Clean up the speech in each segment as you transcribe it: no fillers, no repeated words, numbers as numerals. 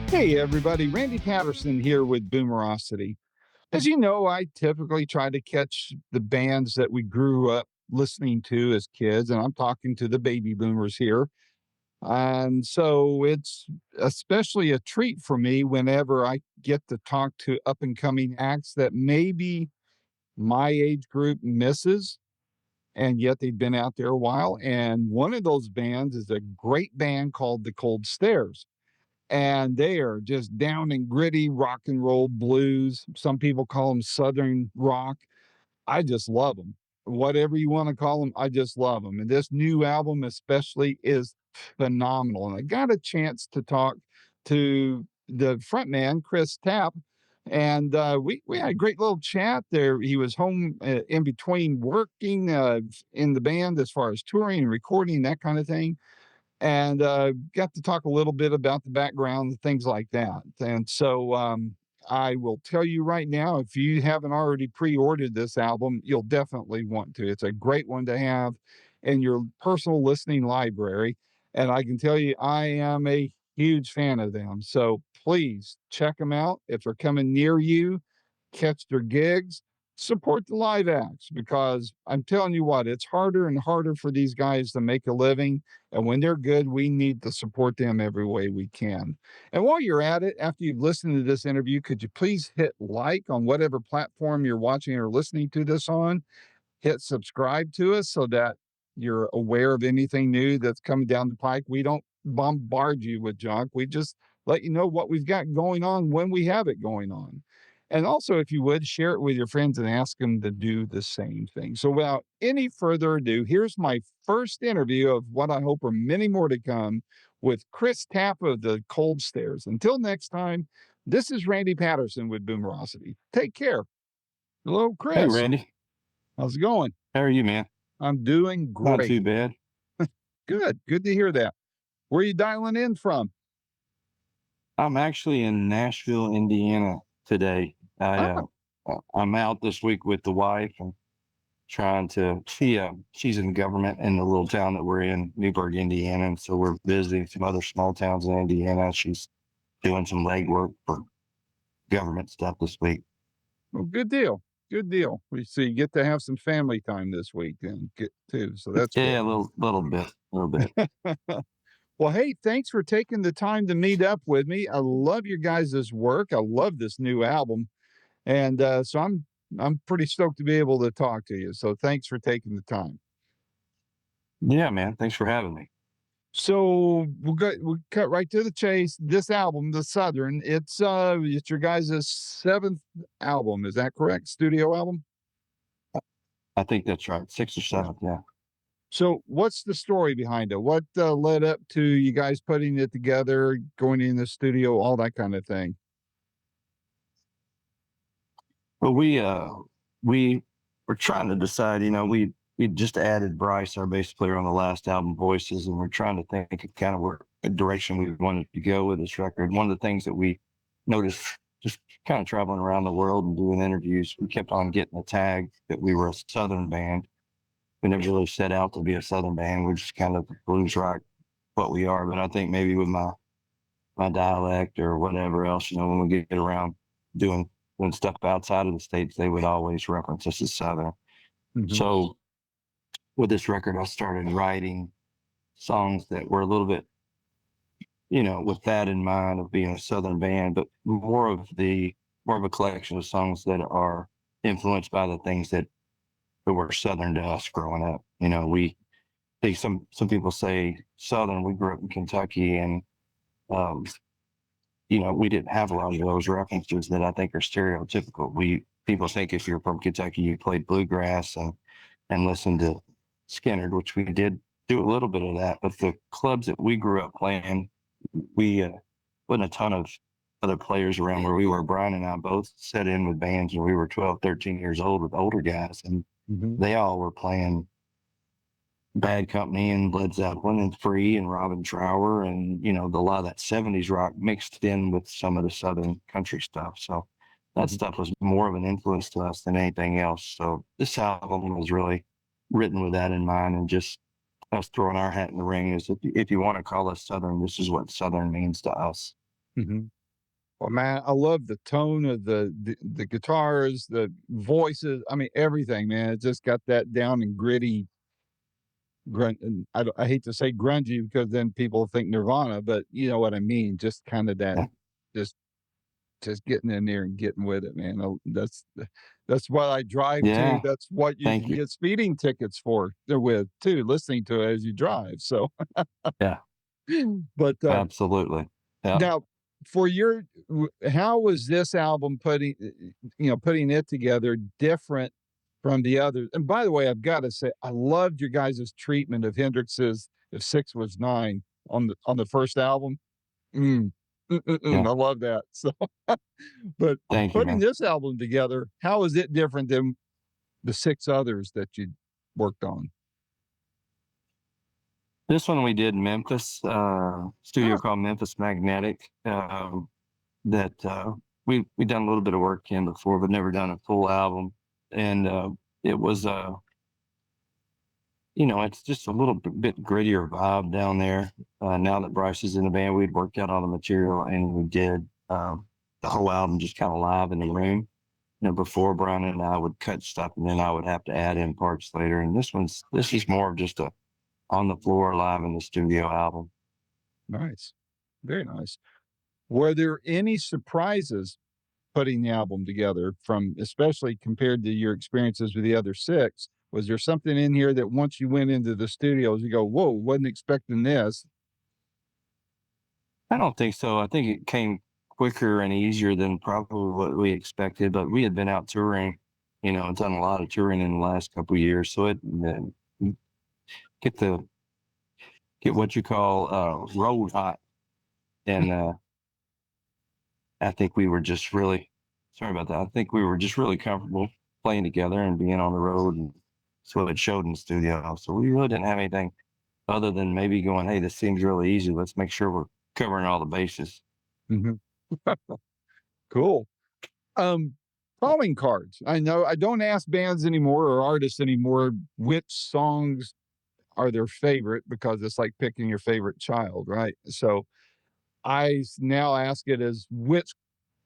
Hey, everybody. Randy Patterson here with Boomerocity. As you know, I typically try to catch the bands that we grew up listening to as kids, and I'm talking to the baby boomers here. And so it's especially a treat for me whenever I get to talk to up and coming acts that maybe my age group misses, and yet they've been out there a while. And one of those bands is a great band called The Cold Stairs, and they are just down and gritty rock and roll blues. Some people call them Southern rock. I just love them. Whatever you want to call them, I just love them. And this new album, especially, is phenomenal. And I got a chance to talk to the frontman, Chris Tapp, and we had a great little chat there. He was home in between working in the band as far as touring and recording, that kind of thing, and got to talk a little bit about the background and things like that. And so I will tell you right now, if you haven't already pre-ordered this album, you'll definitely want to. It's a great one to have in your personal listening library. And I can tell you, I am a huge fan of them. So please check them out. If they're coming near you, catch their gigs, support the live acts, because I'm telling you what, it's harder and harder for these guys to make a living. And when they're good, we need to support them every way we can. And while you're at it, after you've listened to this interview, could you please hit like on whatever platform you're watching or listening to this on? Hit subscribe to us so that you're aware of anything new that's coming down the pike. We don't bombard you with junk. We just let you know what we've got going on when we have it going on. And also, if you would, share it with your friends and ask them to do the same thing. So without any further ado, here's my first interview of what I hope are many more to come with Chris Tapp of the Cold Stairs. Until next time, this is Randy Patterson with Boomerocity. Take care. Hello, Hey, Chris. Randy. How's it going? How are you, man? I'm doing Not great. too bad. Good. Good to hear that. Where are you dialing in from? I'm actually in Nashville, Indiana today. Oh, I'm out this week with the wife and trying to she's in government in the little town that we're in, Newburgh, Indiana. And so we're visiting some other small towns in Indiana. She's doing some legwork for government stuff this week. well, good deal. Good deal. We see you get to have some family time this week and get too. So that's Yeah, good. a little bit. Well, hey, thanks for taking the time to meet up with me. I love your guys' work. I love this new album. And so I'm pretty stoked to be able to talk to you. So thanks for taking the time. Yeah, man. Thanks for having me. So we'll cut right to the chase. This album, The Southern, it's your guys' seventh album, is that correct? Studio album? I think that's right. 6th or 7th. Yeah. So what's the story behind it? What led up to you guys putting it together, going in the studio, all that kind of thing? Well, we were trying to decide, we just added Bryce, our bass player, on the last album, Voices, and we're trying to think of kind of where a direction we wanted to go with this record. One of the things that we noticed just kind of traveling around the world and doing interviews, we kept on getting the tag that we were a Southern band. We never really set out to be a Southern band. We're just kind of blues rock, what we are. But I think maybe with my dialect or whatever else, when we get around doing stuff outside of the States, they would always reference us as Southern. Mhm. So with this record, I started writing songs that were a little bit, with that in mind of being a Southern band, but more of a collection of songs that are influenced by the things that were Southern to us growing up. We think some people say Southern. We grew up in Kentucky, and um, we didn't have a lot of those references that I think are stereotypical. People think if you're from Kentucky, you played bluegrass and listened to Skinner, which we did do a little bit of that. But the clubs that we grew up playing, we wasn't a ton of other players around where we were. Brian and I both set in with bands when we were 12, 13 years old with older guys, and they all were playing Bad Company and Led Zeppelin and Free and Robin Trower and, a lot of that 70s rock mixed in with some of the Southern country stuff. So that stuff was more of an influence to us than anything else. So this album was really written with that in mind, and just us throwing our hat in the ring is if you want to call us Southern, this is what Southern means to us. Well, man, I love the tone of the guitars, the voices. I mean, everything, man. It just got that down and gritty grunt. And I hate to say grungy because then people think Nirvana, but you know what I mean. Just kind of that, Yeah. just just getting in there and getting with it, man. That's what I drive to. Yeah. That's what you Thank can you. get speeding tickets for with too, listening to it as you drive. So, Yeah. but Absolutely. Yeah. now for how was this album putting it together different from the others? And by the way, I've got to say, I loved your guys' treatment of Hendrix's "If Six Was Nine" on the first album. Mm. Yeah. I love that. So, but Thank you, putting man. this album together, how is it different than the 6 others that you worked on? This one we did in Memphis, studio Ah, called Memphis Magnetic. That we done a little bit of work in before, but never done a full album. And it was it's just a little bit grittier vibe down there. Now that Bryce is in the band, we'd worked out all the material and we did the whole album just kind of live in the room. Before Brian and I would cut stuff and then I would have to add in parts later. And this is more of just a on the floor live in the studio album. nice. Very nice. Were there any surprises putting the album together from especially compared to your experiences with the other 6? Was there something in here that once you went into the studios, you go, "Whoa, wasn't expecting this"? I don't think so. I think it came quicker and easier than probably what we expected, but we had been out touring, and done a lot of touring in the last couple of years. So it get the get what you call road hot. And I think we were just really sorry about that. I think we were just really comfortable playing together and being on the road, and so it showed in the studio. So we really didn't have anything other than maybe going, "Hey, this seems really easy. Let's make sure we're covering all the bases." Mhm. Cool. Um, Calling cards. I know I don't ask bands anymore or artists anymore which songs are their favorite because it's like picking your favorite child, right? So now ask it as which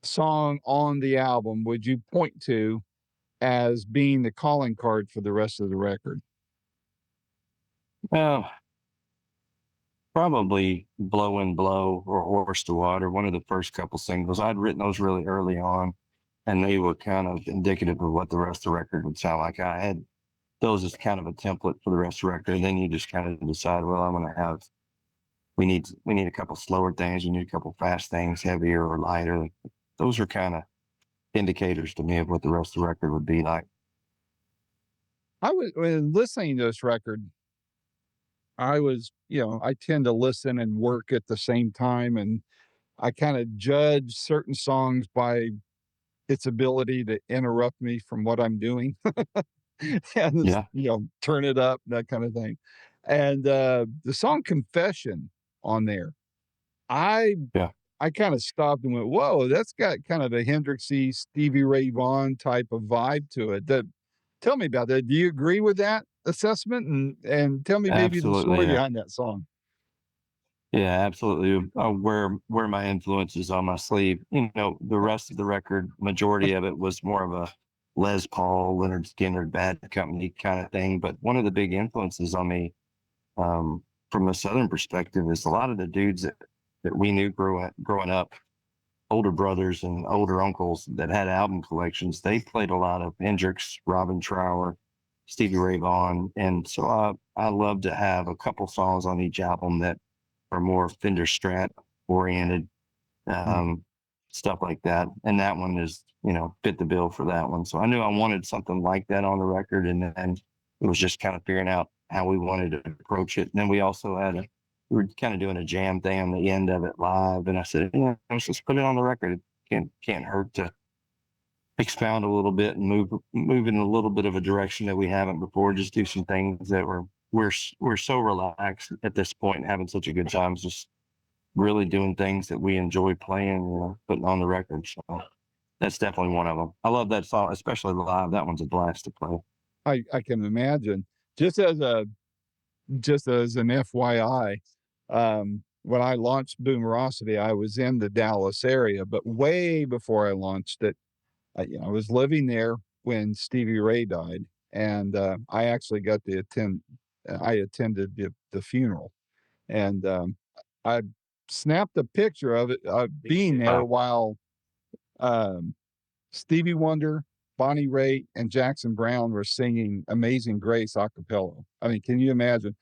song on the album would you point to as being the calling card for the rest of the record? Well, probably Blow and Blow or Horse to Water, one of the first couple singles. I'd written those really early on, and they were kind of indicative of what the rest of the record would sound like. I had those as kind of a template for the rest of the record. And then you just kind of decide, well, I'm going to have, we need a couple slower things. You need a couple fast things, heavier or lighter. Those are kind of indicators to me of what the rest of the record would be like. When listening to this record, I tend to listen and work at the same time. And I kind of judge certain songs by its ability to interrupt me from what I'm doing. And Yeah. turn it up, that kind of thing. And the song Confession on there, I Yeah. I kind of stopped and went, whoa, that's got kind of a Hendrixy Stevie Ray Vaughan type of vibe to it. Tell me about that. Do you agree with that assessment? And tell me maybe the Absolutely. story Yeah. behind that song. Yeah, absolutely. Where my influence is on my sleeve. The rest of the record, majority of it was more of a Les Paul, Leonard Skinner, Bad Company kind of thing. But one of the big influences on me, from a Southern perspective, is a lot of the dudes that we knew growing up, older brothers and older uncles that had album collections. They played a lot of Hendrix, Robin Trower, Stevie Ray Vaughan, and so I love to have a couple songs on each album that are more Fender Strat oriented, Mm, um, stuff like that. And that one is, fit the bill for that one. So I knew I wanted something like that on the record. And then it was just kind of figuring out how we wanted to approach it. And then we also we were kind of doing a jam thing on the end of it live. And I said, yeah, let's just put it on the record. It can't hurt to expound a little bit and move in a little bit of a direction that we haven't before. Just do some things that we're so relaxed at this point, having such a good time, just really doing things that we enjoy playing, putting on the record. So that's definitely one of them. I love that song, especially live. That one's a blast to play. I can imagine. Just as a just as an FYI, when I launched Boomerocity, I was in the Dallas area, but way before I launched it, I was living there when Stevie Ray died, and I actually got to attend. I attended the funeral, and I snapped a picture of it being there Wow. while um, Stevie Wonder, Bonnie Raitt, and Jackson Brown were singing "Amazing Grace" a cappella. I mean, can you imagine?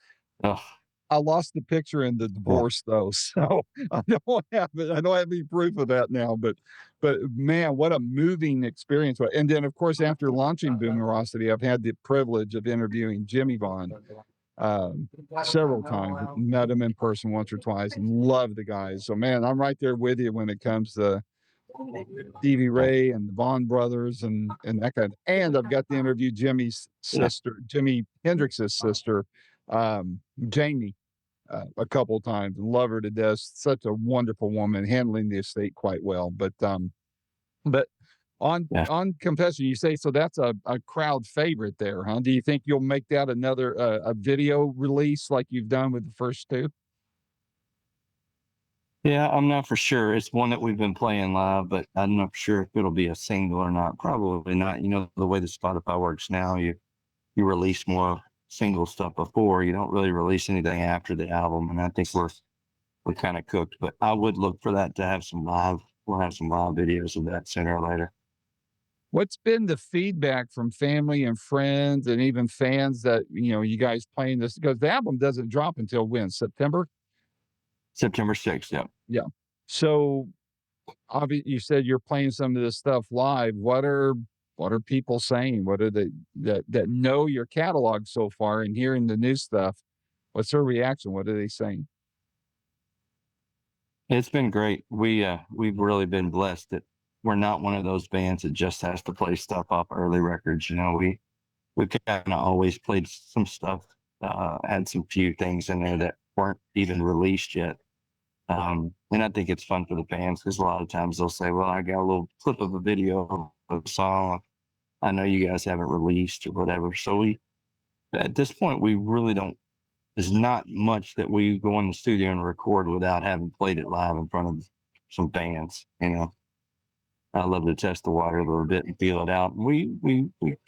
Oh, I lost the picture in the yeah. divorce though, so I don't have it. I don't have any proof of that now, but man, what a moving experience. And then of course, after launching Boomerosity, I've had the privilege of interviewing Jimmy Vaughn um, several times. Met him in person once or twice and love the guys. So man, I'm right there with you when it comes to Stevie Ray and the Vaughn brothers and that kind of, and I've got to interview Jimmy's Yeah. sister, Jimi Hendrix's sister, Jamie, a couple of times and love her to death. Such a wonderful woman, handling the estate quite well. But Yeah. on Confession, you say so that's a crowd favorite there, huh? Do you think you'll make that another a video release like you've done with the first two? Yeah, I'm not for sure. It's one that we've been playing live, but I'm not sure if it'll be a single or not. Probably not. You know, the way the Spotify works now, you release more single stuff before. You don't really release anything after the album. And I think we're kind of cooked. But I would look for that to have some live. We'll have some live videos of that sooner or later. What's been the feedback from family and friends and even fans that you guys playing this because the album doesn't drop until when? September? September 6th. Yeah. Yeah. So you said you're playing some of this stuff live. What are people saying? What are they that know your catalog so far and hearing the new stuff? What's their reaction? What are they saying? It's been great. We've really been blessed that we're not one of those bands that just has to play stuff off early records. You know, we kind of always played some stuff, had some few things in there that weren't even released yet. And I think it's fun for the fans because a lot of times they'll say, well, I got a little clip of a video of a song I know you guys haven't released or whatever. So at this point, we really don't, there's not much that we go in the studio and record without having played it live in front of some fans. You know, I love to test the water a little bit and feel it out. We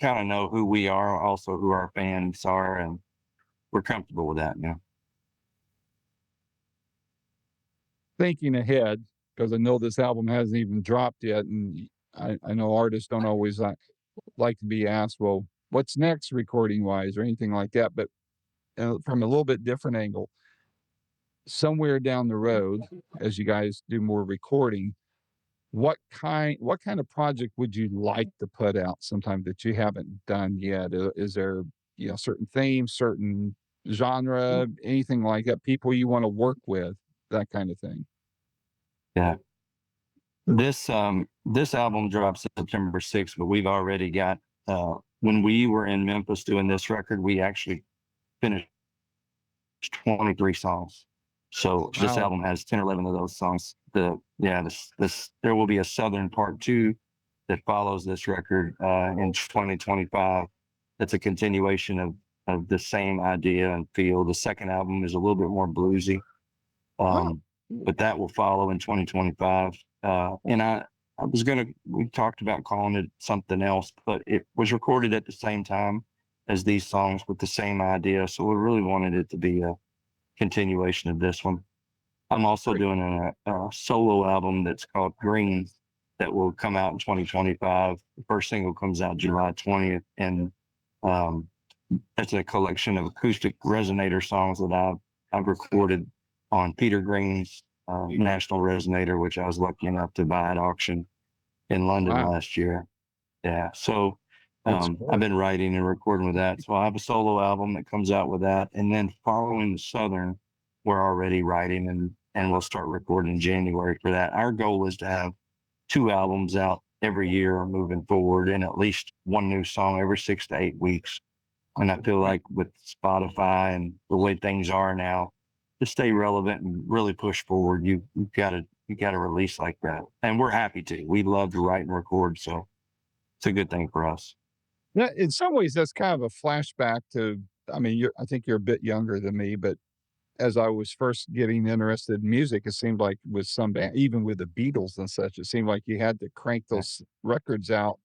kind of know who we are, also who our fans are, and we're comfortable with that. You know. Thinking ahead, because I know this album hasn't even dropped yet, and I know artists don't always like to be asked, well, what's next recording wise or anything like that. But from a little bit different angle, somewhere down the road, as you guys do more recording, what kind of project would you like to put out sometime that you haven't done yet? Is there certain themes, certain genre, anything like that? People you want to work with, that kind of thing. Yeah. This album drops September 6th, but we've already got when we were in Memphis doing this record, we actually finished 23 songs. So this Wow. album has 10 or 11 of those songs. This there will be a Southern part two that follows this record in 2025. That's a continuation of the same idea and feel. The second album is a little bit more bluesy, Oh, but that will follow in 2025. And we talked about calling it something else, but it was recorded at the same time as these songs with the same idea. So we really wanted it to be a continuation of this one. I'm also great. doing a solo album that's called Green that will come out in 2025. The first single comes out July 20th. And um, that's a collection of acoustic resonator songs that I've recorded on Peter Green's National Resonator, which I was lucky enough to buy at auction in London Wow. last year. Yeah, so That's I've cool. been writing and recording with that. So I have a solo album that comes out with that, and then following the Southern, we're already writing and we'll start recording in January for that. Our goal is to have 2 albums out every year moving forward, and at least one new song every 6 to 8 weeks. And I feel like with Spotify and the way things are now, to stay relevant and really push forward, you got to release like that. And we're happy to. We love to write and record, so it's a good thing for us. Yeah, in some ways, that's kind of a flashback to. I mean, I think you're a bit younger than me, but as I was first getting interested in music, it seemed like with some band, even with the Beatles and such, it seemed like you had to crank those records out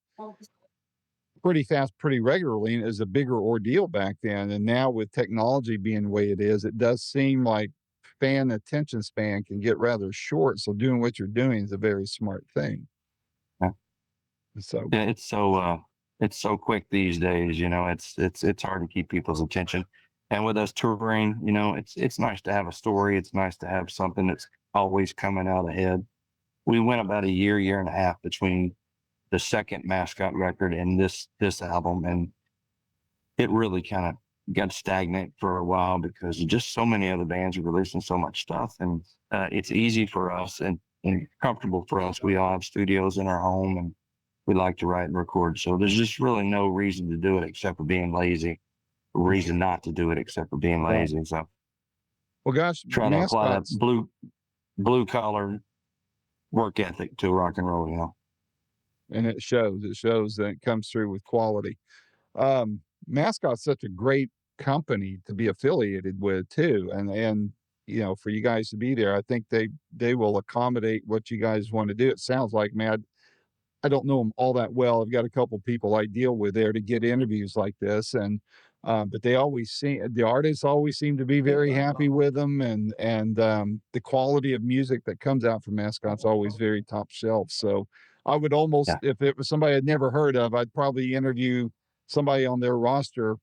pretty fast, pretty regularly, and it was a bigger ordeal back then. And now with technology being the way it is, it does seem like fan attention span can get rather short. So doing what you're doing is a very smart thing. Yeah. So Yeah, it's so quick these days, it's hard to keep people's attention. And with us touring, it's nice to have a story. It's nice to have something that's always coming out ahead. We went about a year and a half between the second Mascot record and this album, and it really kind of got stagnant for a while because just so many other bands are releasing so much stuff, and it's easy for us and comfortable for us. We all have studios in our home, and we like to write and record. So there's just really no reason to do it except for being lazy. Reason not to do it except for being yeah. lazy. So Well, gosh, try to apply that Mascots, blue collar work ethic to rock and roll. and it shows. It shows that it comes through with quality. Mascot's such a great company to be affiliated with too, and for you guys to be there, I think they will accommodate what you guys want to do. It sounds like, man, I don't know them all that well. I've got a couple people I deal with there to get interviews like this, and but the artists always seem to be very happy with them, and the quality of music that comes out from Mascot's always very top shelf. So I would almost, Yeah. if it was somebody I'd never heard of, I'd probably interview somebody on their roster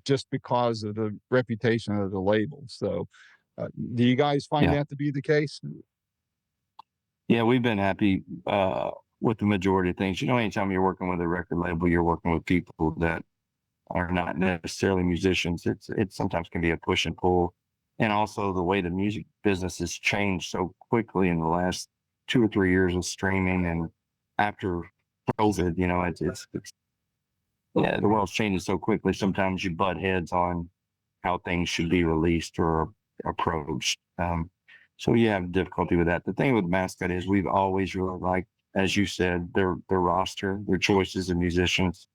just because of the reputation of the label. So, do you guys find Yeah. that to be the case? Yeah, we've been happy with the majority of things. Anytime you're working with a record label, you're working with people that are not necessarily musicians. It sometimes can be a push and pull. And also the way the music business has changed so quickly in the last 2 or 3 years of streaming and after COVID, it's yeah, the world's changing so quickly. Sometimes you butt heads on how things should be released or approached. So you have difficulty with that. The thing with Mascot is we've always really liked, as you said, their roster, their choices of musicians.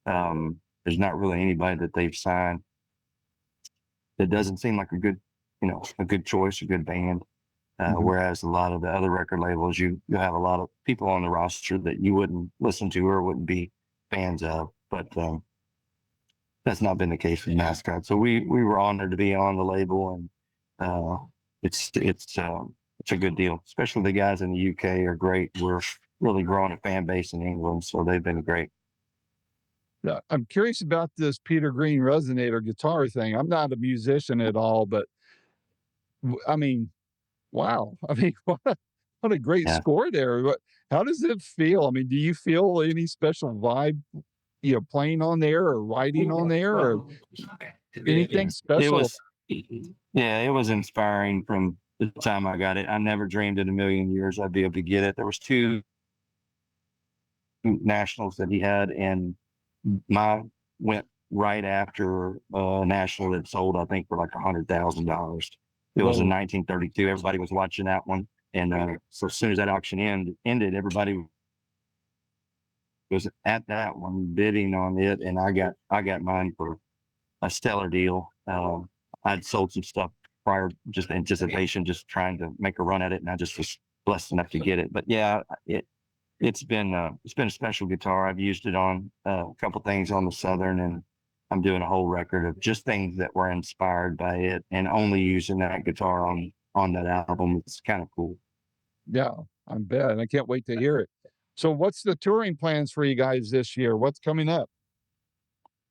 There's not really anybody that they've signed that doesn't seem like a good choice, a good band. Mhm. Whereas a lot of the other record labels, you have a lot of people on the roster that you wouldn't listen to or wouldn't be fans of. But that's not been the case with Mascot. So we were honored to be on the label, and uh, it's a good deal. Especially the guys in the UK are great. We're really growing a fan base in England, so they've been great. I'm curious about this Peter Green resonator guitar thing. I'm not a musician at all, but I mean, wow. I mean, what a great Yeah. score there. How does it feel? I mean, do you feel any special vibe, playing on there or writing on there or anything It special? was, yeah, it was inspiring from the time I got it. I never dreamed in a million years I'd be able to get it. There was two nationals that he had, and my went right after a national that sold, I think, for like $100,000. It was in Whoa, 1932. Everybody was watching that one, and so as soon as that auction ended, everybody was at that one bidding on it, and I got mine for a stellar deal. I'd sold some stuff prior, just anticipation, just trying to make a run at it, and I just was blessed enough to get it. But yeah, it's been a special guitar. I've used it on a couple things on the Southern, and I'm doing a whole record of just things that were inspired by it, and only using that guitar on that album. It's kind of cool. yeah, I bet. And I can't wait to hear it. So, what's the touring plans for you guys this year? What's coming up?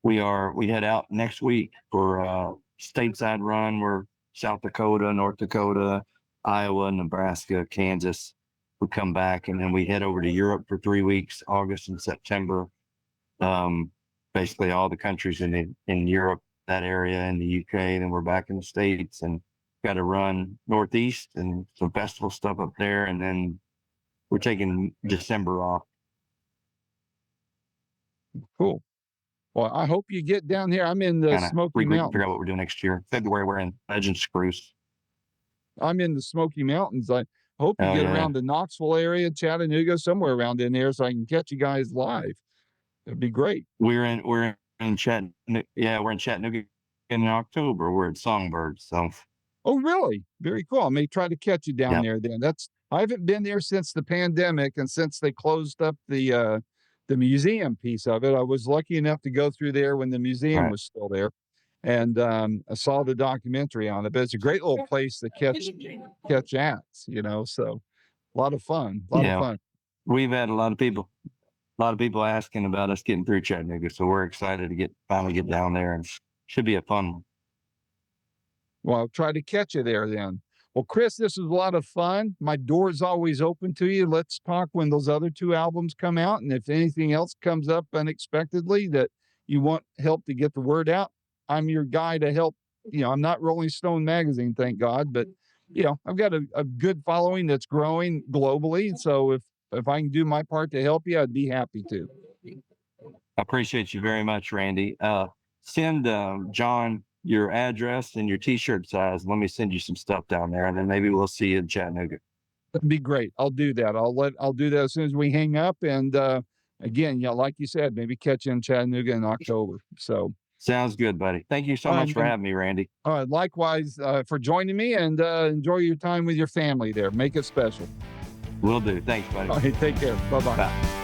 We head out next week for stateside run. We're South Dakota, North Dakota, Iowa, Nebraska, Kansas. We come back, and then we head over to Europe for 3 weeks, August and September. Um, Basically all the countries in Europe, that area, in the UK. Then we're back in the States and got to run Northeast and some festival stuff up there. And then we're taking December off. Cool. Well, I hope you get down here. I'm in the Kind of Smoky regroup and figure out Mountains. what we're doing next year. February, we're in Legends Cruise. I'm in the Smoky Mountains. I hope you Oh, get yeah. around the Knoxville area, Chattanooga, somewhere around in there so I can catch you guys live. It'd be great. We're in Chattanooga. Yeah, we're in Chattanooga in October. We're at Songbird. So Oh, really? Very cool. I may try to catch you down Yep. there then. I haven't been there since the pandemic and since they closed up the museum piece of it. I was lucky enough to go through there when the museum Right. was still there, and I saw the documentary on it. But it's a great little place to catch acts, so a lot of fun, a lot of Yeah. fun. We've had a lot of people asking about us getting through Chattanooga. So we're excited to finally get down there, and should be a fun one. Well, I'll try to catch you there then. Well, Chris, this was a lot of fun. My door's always open to you. Let's talk when those other two albums come out. And if anything else comes up unexpectedly that you want help to get the word out, I'm your guy to help. I'm not Rolling Stone magazine, thank God, but I've got a good following that's growing globally. So if I can do my part to help you, I'd be happy to. I appreciate you very much, Randy. Send John your address and your T-shirt size. Let me send you some stuff down there, and then maybe we'll see you in Chattanooga. That'd be great. I'll do that. I'll do that as soon as we hang up. And again, like you said, maybe catch you in Chattanooga in October. So, Sounds good, buddy. Thank you so all right, much for man. having me, Randy. Likewise for joining me, and enjoy your time with your family there. Make it special. Will do. Thanks, buddy. All right, take care. Bye bye. Bye.